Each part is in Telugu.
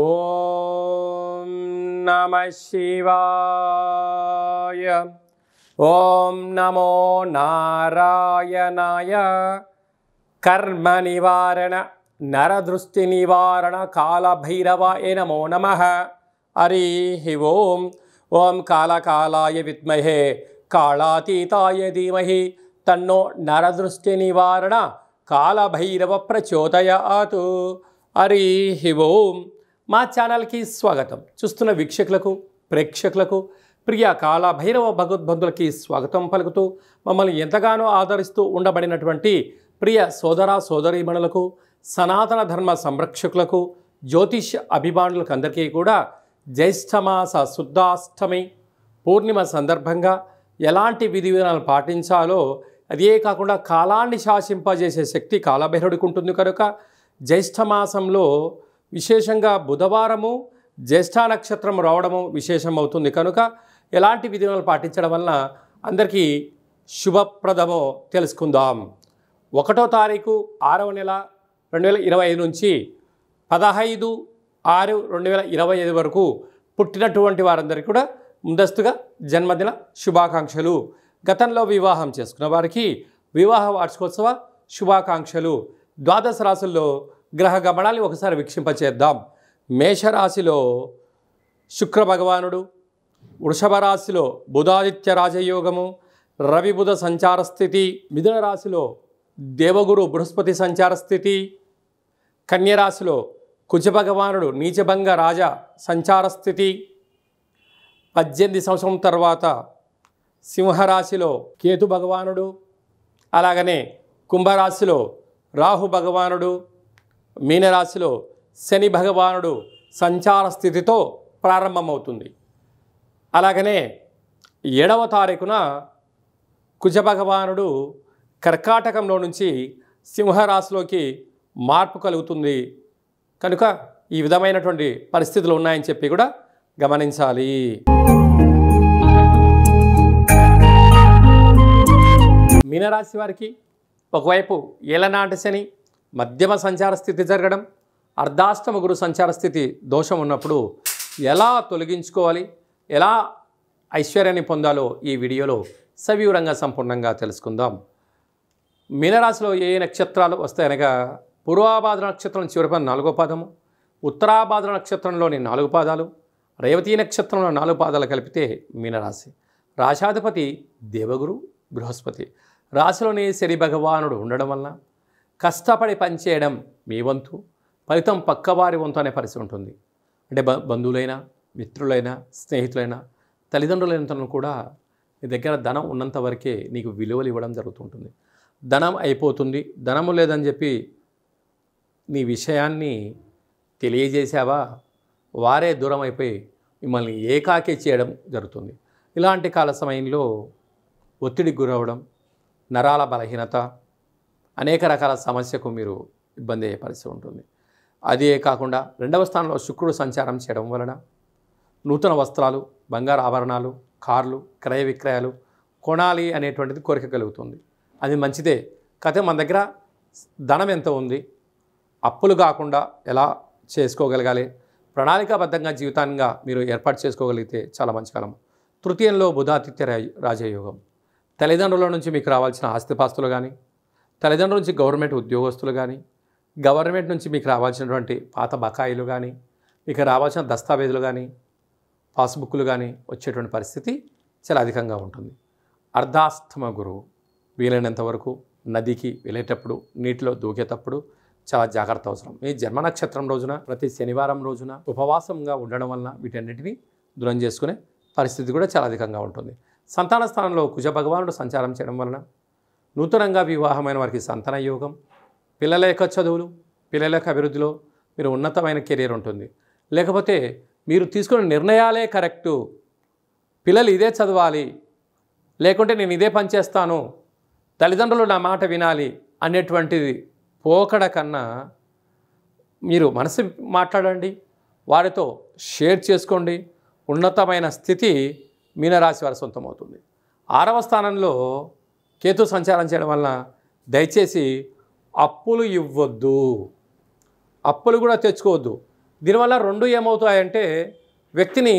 ఓం నమః శివాయ. ఓం నమో నారాయణాయ. కర్మ నివారణ నరదృష్టి నివారణ కాళభైరవాయ నమో నమః. హరి ఓం. ఓం కాళకాలాయ విద్మహే కాళాతీతాయ ధీమహి తన్నో నరదృష్టి నివారణ కాళభైరవ ప్రచోదయాతు. హరి ఓం. మా ఛానల్కి స్వాగతం. చూస్తున్న వీక్షకులకు ప్రేక్షకులకు ప్రియ కాళభైరవ భగవద్బంధులకి స్వాగతం పలుకుతూ మమ్మల్ని ఎంతగానో ఆదరిస్తూ ఉండబడినటువంటి ప్రియ సోదర సోదరీమణులకు సనాతన ధర్మ సంరక్షకులకు జ్యోతిష్ అభిమానులకు అందరికీ కూడా జ్యేష్ఠమాస శుద్ధాష్టమి పూర్ణిమ సందర్భంగా ఎలాంటి విధి విధానాలు పాటించాలో అదే కాకుండా కాలాన్ని శాసింపజేసే శక్తి కాళభైరవుడికి ఉంటుంది కనుక జ్యేష్ఠమాసంలో విశేషంగా బుధవారము జ్యేష్ఠ నక్షత్రం రావడము విశేషం అవుతుంది కనుక ఎలాంటి విధానాలు పాటించడం వలన అందరికీ శుభప్రదమో తెలుసుకుందాం. 1వ తారీఖు 6వ నెల 2025 నుంచి 15/6/2025 వరకు పుట్టినటువంటి వారందరికీ కూడా ముందస్తుగా జన్మదిన శుభాకాంక్షలు. గతంలో వివాహం చేసుకున్న వారికి వివాహ వార్షికోత్సవ శుభాకాంక్షలు. ద్వాదశ రాశుల్లో గ్రహ గమనాన్ని ఒకసారి వీక్షింపచేద్దాం. మేషరాశిలో శుక్ర భగవానుడు, వృషభ రాశిలో బుధాదిత్య రాజయోగము, రవి బుధ సంచార స్థితి, మిథున రాశిలో దేవగురు బృహస్పతి సంచార స్థితి, కన్యరాశిలో కుజ భగవానుడు నీచభంగ రాజ సంచార స్థితి, 18 సంవత్సరం తర్వాత సింహరాశిలో కేతు భగవానుడు, అలాగనే కుంభరాశిలో రాహు భగవానుడు, మీనరాశిలో శని భగవానుడు సంచార స్థితితో ప్రారంభమవుతుంది. అలాగనే 7వ తారీఖున కుజ భగవానుడు కర్కాటకంలో నుంచి సింహరాశిలోకి మార్పు కలుగుతుంది కనుక ఈ విధమైనటువంటి పరిస్థితులు ఉన్నాయని చెప్పి కూడా గమనించాలి. మీనరాశి వారికి ఒకవైపు ఏలనాటి శని మధ్యమ సంచార స్థితి జరగడం, అర్ధాష్టమ గురు సంచార స్థితి దోషం ఉన్నప్పుడు ఎలా తొలగించుకోవాలి, ఎలా ఐశ్వర్యాన్ని పొందాలో ఈ వీడియోలో సవివరంగా సంపూర్ణంగా తెలుసుకుందాం. మీనరాశిలో ఏ నక్షత్రాలు వస్తాయనగా పూర్వాభాద్ర నక్షత్రం చివరి 4వ పాదము, ఉత్తరాభాద్ర నక్షత్రంలోని 4 పాదాలు, రేవతీ నక్షత్రంలో 4 పాదాలు కలిపితే మీనరాశి. రాశాధిపతి దేవగురు బృహస్పతి. రాశిలోని శని భగవానుడు ఉండడం వలన కష్టపడి పనిచేయడం మీ వంతు, ఫలితం పక్కవారి వంతు అనే పరిస్థితి ఉంటుంది. అంటే బంధువులైనా మిత్రులైనా స్నేహితులైనా తల్లిదండ్రులైనంతను కూడా నీ దగ్గర ధనం ఉన్నంత వరకే నీకు విలువలు ఇవ్వడం జరుగుతుంటుంది. ధనం అయిపోతుంది, ధనము లేదని చెప్పి నీ విషయాన్ని తెలియజేసావా వారే దూరం అయిపోయి మిమ్మల్ని ఏకాకి చేయడం జరుగుతుంది. ఇలాంటి కాల సమయంలో ఒత్తిడికి గురవడం, నరాల బలహీనత, అనేక రకాల సమస్యకు మీరు ఇబ్బంది అయ్యే పరిస్థితి ఉంటుంది. అదే కాకుండా 2వ స్థానంలో శుక్రుడు సంచారం చేయడం వలన నూతన వస్త్రాలు, బంగారు ఆభరణాలు, కార్లు, క్రయ విక్రయాలు కొనాలి అనేటువంటిది కోరిక కలుగుతుంది. అది మంచిదే. కాకపోతే మన దగ్గర ధనం ఎంత ఉంది, అప్పులు కాకుండా ఎలా చేసుకోగలగాలి, ప్రణాళికాబద్ధంగా జీవితాంగా మీరు ఏర్పాటు చేసుకోగలిగితే చాలా మంచి కాలం. తృతీయంలో బుధాదిత్య రాజయోగం. తల్లిదండ్రుల నుంచి మీకు రావాల్సిన ఆస్తిపాస్తులు కానీ, తల్లిదండ్రుల నుంచి గవర్నమెంట్ ఉద్యోగస్తులు కానీ, గవర్నమెంట్ నుంచి మీకు రావాల్సినటువంటి పాత బకాయిలు కానీ, మీకు రావాల్సిన దస్తావేజులు కానీ, పాస్బుక్లు కానీ వచ్చేటువంటి పరిస్థితి చాలా అధికంగా ఉంటుంది. అర్ధాష్టమ గురువు. వీలైనంత వరకు నదికి వెళ్ళేటప్పుడు, నీటిలో దూకేటప్పుడు చాలా జాగ్రత్త అవసరం. మీ జన్మ నక్షత్రం రోజున ప్రతి శనివారం రోజున ఉపవాసంగా ఉండడం వలన వీటన్నిటినీ దూరం చేసుకునే పరిస్థితి కూడా చాలా అధికంగా ఉంటుంది. సంతాన స్థానంలో కుజ భగవానుడు సంచారం చేయడం వలన నూతనంగా వివాహమైన వారికి సంతాన యోగం, పిల్లల యొక్క చదువులు, పిల్లల యొక్క అభివృద్ధిలో మీరు ఉన్నతమైన కెరీర్ ఉంటుంది. లేకపోతే మీరు తీసుకున్న నిర్ణయాలే కరెక్టు, పిల్లలు ఇదే చదవాలి, లేకుంటే నేను ఇదే పని చేస్తాను, తల్లిదండ్రులు నా మాట వినాలి అనేటువంటిది పోకడ కన్నా మీరు మనసు మాట్లాడండి, వారితో షేర్ చేసుకోండి. ఉన్నతమైన స్థితి మీనరాశి వారి సొంతమవుతుంది. 6వ స్థానంలో కేతు సంచారం చేయడం వలన దయచేసి అప్పులు ఇవ్వద్దు, అప్పులు కూడా తెచ్చుకోవద్దు. దీనివల్ల రెండు ఏమవుతాయంటే వ్యక్తిని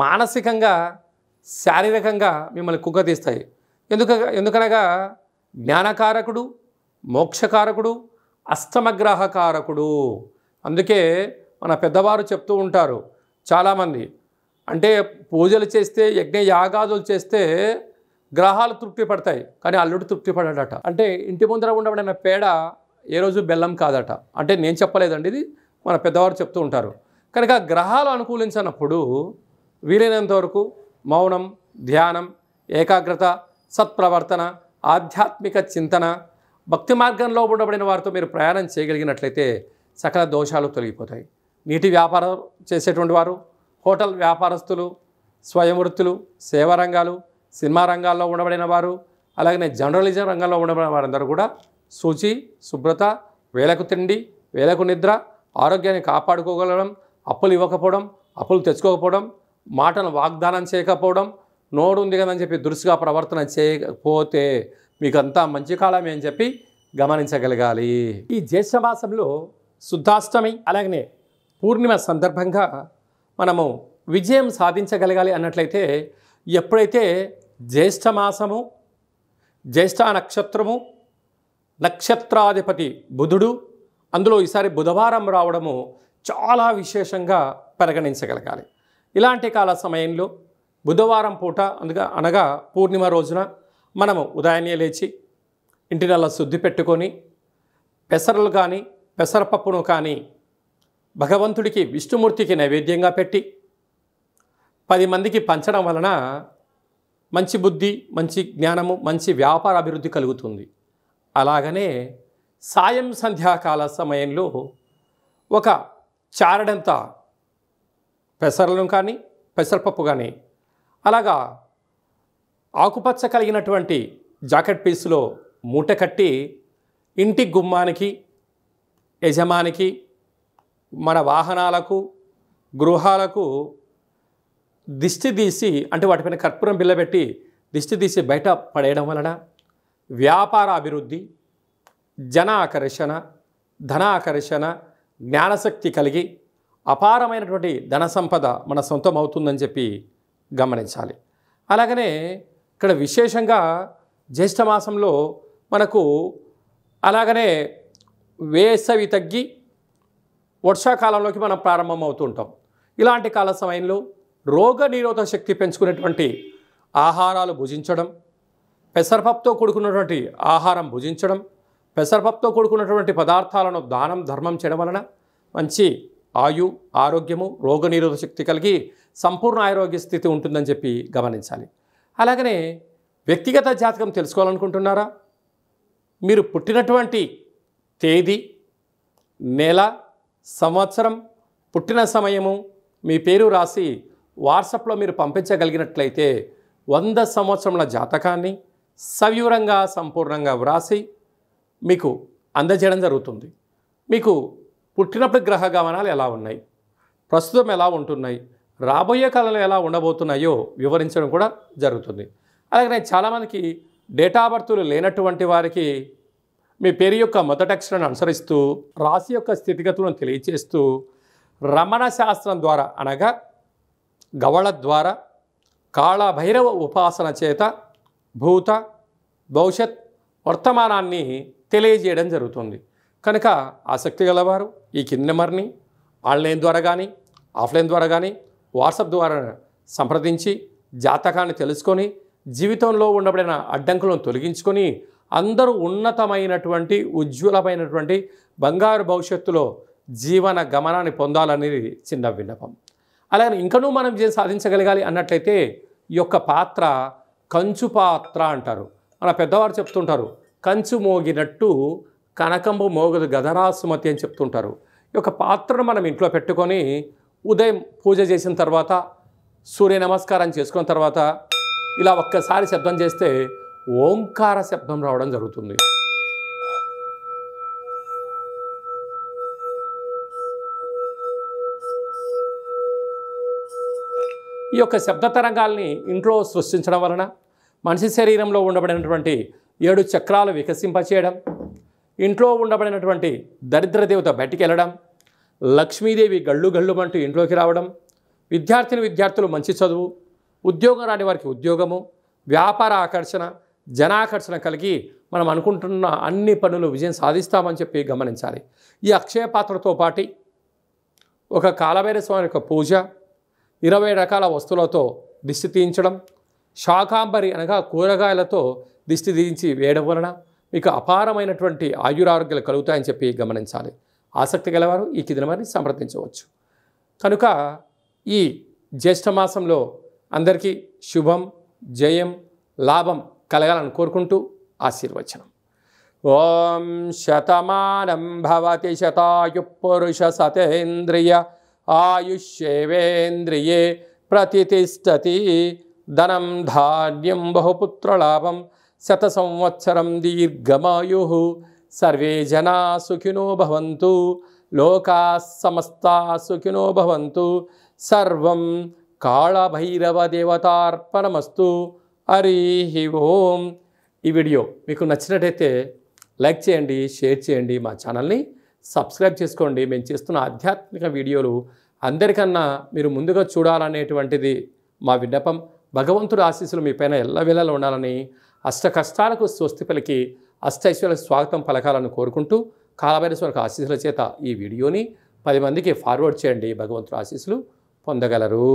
మానసికంగా శారీరకంగా మిమ్మల్ని కుగ్గతీస్తాయి. ఎందుకనగా జ్ఞానకారకుడు, మోక్షకారకుడు, అష్టమగ్రహకారకుడు. అందుకే మన పెద్దవారు చెప్తూ ఉంటారు చాలామంది, అంటే పూజలు చేస్తే యజ్ఞ యాగాదులు చేస్తే గ్రహాలు తృప్తి పడతాయి కానీ అల్లుడు తృప్తి పడడట. అంటే ఇంటి ముందర ఉండబడిన పేడ ఏ రోజు బెల్లం కాదట. అంటే నేను చెప్పలేదండి, ఇది మన పెద్దవారు చెప్తూ ఉంటారు. కనుక గ్రహాలు అనుకూలించినప్పుడు వీలైనంత వరకు మౌనం, ధ్యానం, ఏకాగ్రత, సత్ప్రవర్తన, ఆధ్యాత్మిక చింతన, భక్తి మార్గంలో ఉండబడిన వారితో మీరు ప్రయాణం చేయగలిగినట్లయితే సకల దోషాలు తొలగిపోతాయి. నీటి వ్యాపారం చేసేటువంటి వారు, హోటల్ వ్యాపారస్తులు, స్వయం వృత్తులు, సేవా రంగాలు, సినిమా రంగాల్లో ఉండబడిన వారు, అలాగనే జర్నలిజం రంగంలో ఉండబడిన వారందరూ కూడా శుచి, శుభ్రత, వేలకు తిండి, వేలకు నిద్ర, ఆరోగ్యాన్ని కాపాడుకోగలడం, అప్పులు ఇవ్వకపోవడం, అప్పులు తెచ్చుకోకపోవడం, మాటను వాగ్దానం చేయకపోవడం, నోడు ఉంది కదని చెప్పి దురుసుగా ప్రవర్తన చేయకపోతే మీకంతా మంచి కాలమే అని చెప్పి గమనించగలగాలి. ఈ జ్యేష్ఠ మాసంలో శుద్ధాష్టమి అలాగనే పూర్ణిమ సందర్భంగా మనము విజయం సాధించగలగాలి అన్నట్లయితే ఎప్పుడైతే జ్యేష్ఠ మాసము, జ్యేష్ఠ నక్షత్రము, నక్షత్రాధిపతి బుధుడు, అందులో ఈసారి బుధవారం రావడము చాలా విశేషంగా పరిగణించగలగాలి. ఇలాంటి కాల సమయంలో బుధవారం పూట అనగా పూర్ణిమ రోజున మనము ఉదయాన్నే లేచి ఇంటినల్లా శుద్ధి పెట్టుకొని పెసరలు కానీ పెసరపప్పును కానీ భగవంతుడికి విష్ణుమూర్తికి నైవేద్యంగా పెట్టి 10 మందికి పంచడం వలన మంచి బుద్ధి, మంచి జ్ఞానము, మంచి వ్యాపార అభివృద్ధి కలుగుతుంది. అలాగనే సాయం సంధ్యాకాల సమయంలో ఒక చారడంత పెసరలను కానీ పెసరపప్పు కానీ అలాగా ఆకుపచ్చ కలిగినటువంటి జాకెట్ పీసులో మూట కట్టి ఇంటి గుమ్మానికి, యజమానికి, మన వాహనాలకు, గృహాలకు దిష్టి తీసి, అంటే వాటిపైన కర్పూరం బిళ్ళ పెట్టి దిష్టి తీసి బయట పడేయడం వలన వ్యాపార అభివృద్ధి, జన ఆకర్షణ, ధన ఆకర్షణ, జ్ఞానశక్తి కలిగి అపారమైనటువంటి ధన సంపద మన సొంతం అవుతుందని చెప్పి గమనించాలి. అలాగనే ఇక్కడ విశేషంగా జ్యేష్ఠ మాసంలో మనకు అలాగనే వేసవి తగ్గి వర్షాకాలంలోకి మనం ప్రారంభం అవుతుంటాం. ఇలాంటి కాల సమయంలో రోగ నిరోధక శక్తి పెంచుకునేటువంటి ఆహారాలు భుజించడం, పెసరపప్పుతో కూడుకున్నటువంటి ఆహారం భుజించడం, పెసరపప్పుతో కూడుకున్నటువంటి పదార్థాలను దానం ధర్మం చేయడం వలన మంచి ఆరోగ్యము, రోగ నిరోధక శక్తి కలిగి సంపూర్ణ ఆరోగ్య స్థితి ఉంటుందని చెప్పి గమనించాలి. అలాగనే వ్యక్తిగత జాతకం తెలుసుకోవాలనుకుంటున్నారా? మీరు పుట్టినటువంటి తేదీ, నెల, సంవత్సరం, పుట్టిన సమయము, మీ పేరు రాసి వాట్సాప్లో మీరు పంపించగలిగినట్లయితే 100 సంవత్సరముల జాతకాన్ని సవివరంగా సంపూర్ణంగా వ్రాసి మీకు అందజేయడం జరుగుతుంది. మీకు పుట్టినప్పుడు గ్రహ గమనాలు ఎలా ఉన్నాయి, ప్రస్తుతం ఎలా ఉంటున్నాయి, రాబోయే కాలంలో ఎలా ఉండబోతున్నాయో వివరించడం కూడా జరుగుతుంది. అలాగే చాలామందికి డేటా బర్త్లు లేనటువంటి వారికి మీ పేరు యొక్క మొదటి అక్షరాన్ని అనుసరిస్తూ రాశి యొక్క స్థితిగతులను తెలియచేస్తూ రమణ శాస్త్రం ద్వారా అనగా గవళ ద్వారా కాళభైరవ ఉపాసన చేత భూత, భవిష్యత్, వర్తమానాన్ని తెలియజేయడం జరుగుతుంది. కనుక ఆసక్తి గలవారు ఈ కింది నెంబర్ని ఆన్లైన్ ద్వారా కానీ ఆఫ్లైన్ ద్వారా కానీ వాట్సాప్ ద్వారా సంప్రదించి జాతకాన్ని తెలుసుకొని జీవితంలో ఉండబడిన అడ్డంకులను తొలగించుకొని అందరూ ఉన్నతమైనటువంటి ఉజ్వలమైనటువంటి బంగారు భవిష్యత్తులో జీవన గమనాన్ని పొందాలనేది చిన్న విన్నపం. అలాగే ఇంకనూ మనం సాధించగలగాలి అన్నట్లయితే ఈ యొక్క పాత్ర కంచు పాత్ర అంటారు. మన పెద్దవారు చెప్తుంటారు, కంచు మోగినట్టు కనకంబు మోగదు గదరా సుమతి అని చెప్తుంటారు. ఈ యొక్క పాత్రను మనం ఇంట్లో పెట్టుకొని ఉదయం పూజ చేసిన తర్వాత, సూర్య నమస్కారం చేసుకున్న తర్వాత ఇలా ఒక్కసారి శబ్దం చేస్తే ఓంకార శబ్దం రావడం జరుగుతుంది. ఈ యొక్క శబ్ద తరంగాల్ని ఇంట్లో సృష్టించడం వలన మనిషి శరీరంలో ఉండబడినటువంటి 7 చక్రాలు వికసింపచేయడం, ఇంట్లో ఉండబడినటువంటి దరిద్ర దేవత బయటికి వెళ్ళడం, లక్ష్మీదేవి గళ్ళు గళ్ళుమంటూ ఇంట్లోకి రావడం, విద్యార్థులు మంచి చదువు, ఉద్యోగం రాని వారికి ఉద్యోగము, వ్యాపార ఆకర్షణ, జనాకర్షణ కలిగి మనం అనుకుంటున్న అన్ని పనులు విజయం సాధిస్తామని చెప్పి గమనించాలి. ఈ అక్షయ పాత్రతో పాటు ఒక కాలభైరవ స్వామి యొక్క పూజ, 20 రకాల వస్తువులతో దిష్టి తీయించడం, శాకాంబరి అనగా కూరగాయలతో దిష్టి తీయించి వేయడం వలన మీకు అపారమైనటువంటి ఆయురారోగ్యాలు కలుగుతాయని చెప్పి గమనించాలి. ఆసక్తి గలవారు ఈ కింది వారిని సంప్రదించవచ్చు. కనుక ఈ జ్యేష్ఠమాసంలో అందరికీ శుభం, జయం, లాభం కలగాలని కోరుకుంటూ ఆశీర్వచనం. ఓం శతమానం భవతి శతాయు పురుష సతేంద్రియ ఆయుష్యేవేంద్రియే ప్రతిష్టతి. ధనం ధాన్యం బహుపుత్రలాభం శత సంవత్సరం దీర్ఘమాయు. సర్వే జనా సుఖినో భవంతు. లోకా సమస్తా సుఖినో భవంతు. సర్వం కాళభైరవ దేవతార్పణమస్తు. హరి ఓం. ఈ వీడియో మీకు నచ్చినట్టయితే లైక్ చేయండి, షేర్ చేయండి, మా ఛానల్ని సబ్స్క్రైబ్ చేసుకోండి. మేము చేస్తున్న ఆధ్యాత్మిక వీడియోలు అందరికన్నా మీరు ముందుగా చూడాలనేటువంటిది మా విన్నపం. భగవంతుడి ఆశీస్సులు మీ పైన ఎల్లవేళలా ఉండాలని, అష్ట కష్టాలకు స్వస్తి పలికి అష్టైశ్వర్యాలకు స్వాగతం పలకాలని కోరుకుంటూ కాలభైరవ స్వామి ఆశీస్సుల చేత ఈ వీడియోని 10 మందికి ఫార్వర్డ్ చేయండి. భగవంతుడి ఆశీస్సులు పొందగలరు.